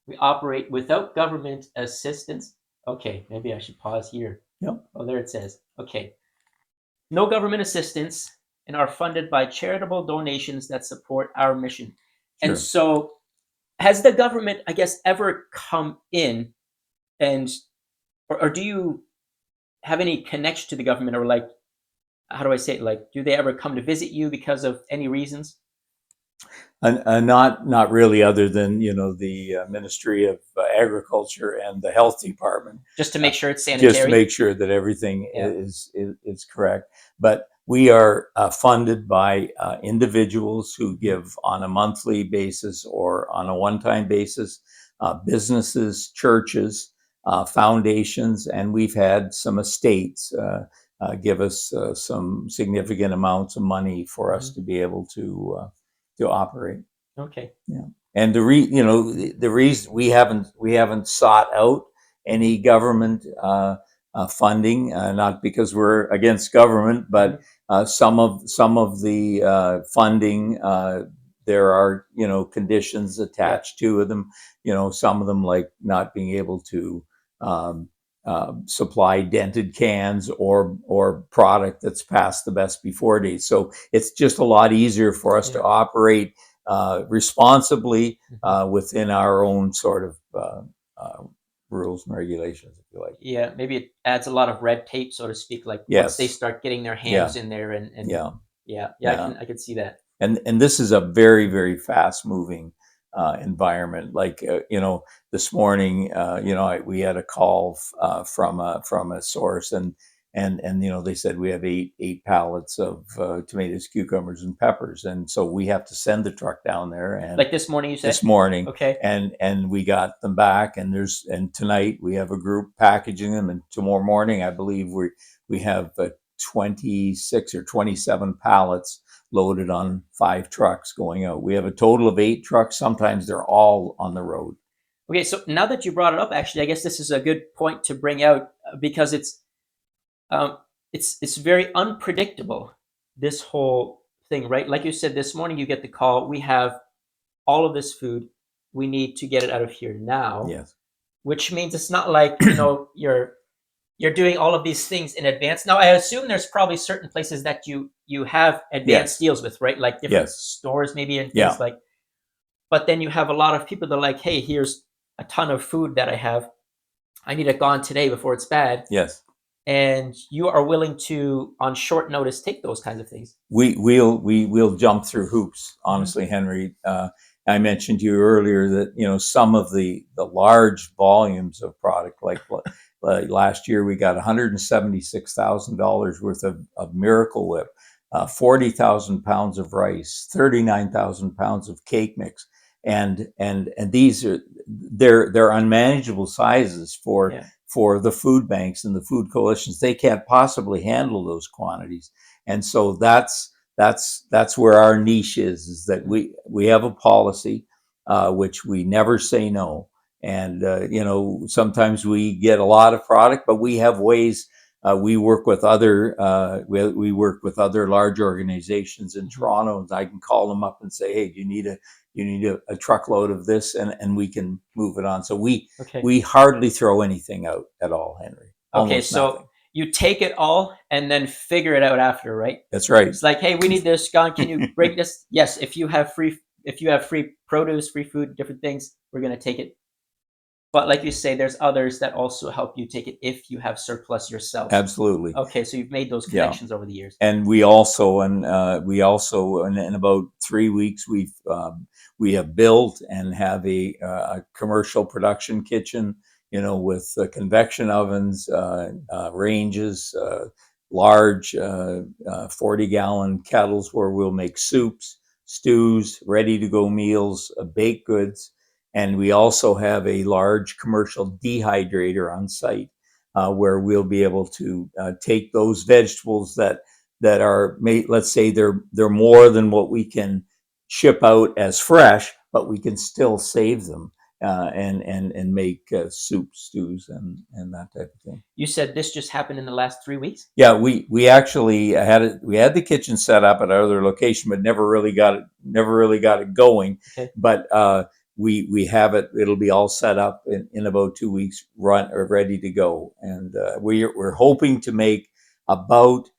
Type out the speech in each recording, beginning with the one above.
We operate without government assistance. Okay, maybe I should pause here. Yep. Oh, there it says. Okay. No government assistance and are funded by charitable donations that support our mission. And Sure. so, has the government, I guess, ever come in and, or do you have any connection to the government, or like, how do I say it? Like, do they ever come to visit you because of any reasons? Not really, other than the Ministry of Agriculture and the Health Department, Just to uh, make sure it's just to sanitary? make sure that everything Yeah. is correct. But we are funded by individuals who Mhm. give on a monthly basis or on a one-time basis, businesses, churches, foundations, and we've had some estates give us some significant amounts of money for us Mhm. to be able to operate. Okay. Yeah, and the reason we haven't sought out any government funding, not because we're against government, but Mhm. some of the funding, there are conditions Yeah. attached to them. Some of them, like not being able to um, supply dented cans or product that's past the best before date. So it's just a lot easier for us to Yeah. operate responsibly Mhm. within our own sort of uh, rules and regulations, if you like. Yeah, maybe it adds a lot of red tape, so to speak, like once they Yes. start getting their hands Yeah. in there and Yeah. yeah, yeah, Yeah. I can see that. And this is a very, very fast moving environment. Like this morning, we had a call from a source, and they said we have eight pallets of tomatoes, cucumbers, and peppers, and so we have to send the truck down there. And Like this morning you this said? morning, Okay. and we got them back, and tonight we have a group packaging them, and tomorrow morning I believe we have 26 or 27 pallets loaded on 5 trucks going out. We have a total of 8 trucks. Sometimes they're all on the road. Okay, so now that you brought it up, actually, I guess this is a good point to bring out because um, it's very unpredictable. This whole thing, right? Like you said, this morning you get the call. We have all of this food. We need to get it out of here now, Yes. which means it's not like you're doing all of these things in advance. Now, I assume there's probably certain places that you have advanced Yes. deals with, right? Like different Yes. stores, maybe, and things Yeah. like. But then you have a lot of people that are like, "Hey, here's a ton of food that I have. I need it gone today before it's bad." Yes. And you are willing to, on short notice, take those kinds of things. We will jump through hoops. Mhm. Honestly, Henry, I mentioned to you earlier that some of the large volumes of product, like last year, we got $176,000 worth of Miracle Whip, 40,000 pounds of rice, 39,000 pounds of cake mix, and these are they're unmanageable sizes for Yeah. for the food banks and the food coalitions. They can't possibly handle those quantities, and so that's where our niche is that Mhm. we have a policy which we never say no. And sometimes we get a lot of product, but we have ways. We work with other large organizations in Mhm. Toronto, and I can call them up and say, hey, do you need a truckload of this, and we can move it on. So we Okay. we hardly throw anything out at all, Henry. Okay, Almost so nothing. you take it all and then figure it out after, right? That's right. It's like, hey, we need this gone. Can you break this? Yes, if you have free produce, free food, different things, we're gonna take it. But like you say, there's others that also help you take it if you have surplus yourself. Absolutely. Okay, so you've made those Yeah. connections over the years. And we also in about 3 weeks we have built and have a commercial production kitchen, with convection ovens, ranges, large 40-gallon kettles where we'll make soups, stews, ready to go meals, baked goods. And we also have a large commercial dehydrator on site, where we'll be able to take those vegetables that are made. Let's say they're more than what we can ship out as fresh, but we can still save them and make soups, stews, and that type of thing. You said this just happened in the last 3 weeks? Yeah, we actually had it. We had the kitchen set up at our other location, but never really got it going. Okay. But we have it. It'll be all set up in about 2 weeks, run or ready to go. And we're hoping to make about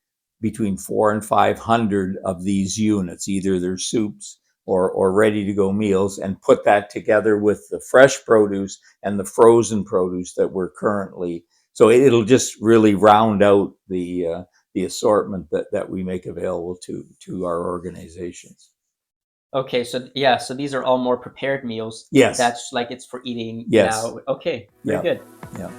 between 400 and 500 of these units, either they're soups or ready to go meals, and put that together with the fresh produce and the frozen produce that we're currently. So it'll just really round out the assortment that we make available to our organizations. Okay, so yeah, so these are all more prepared meals. Yes. That's like it's for eating Yes. now. Okay, very Yeah. good. Yeah.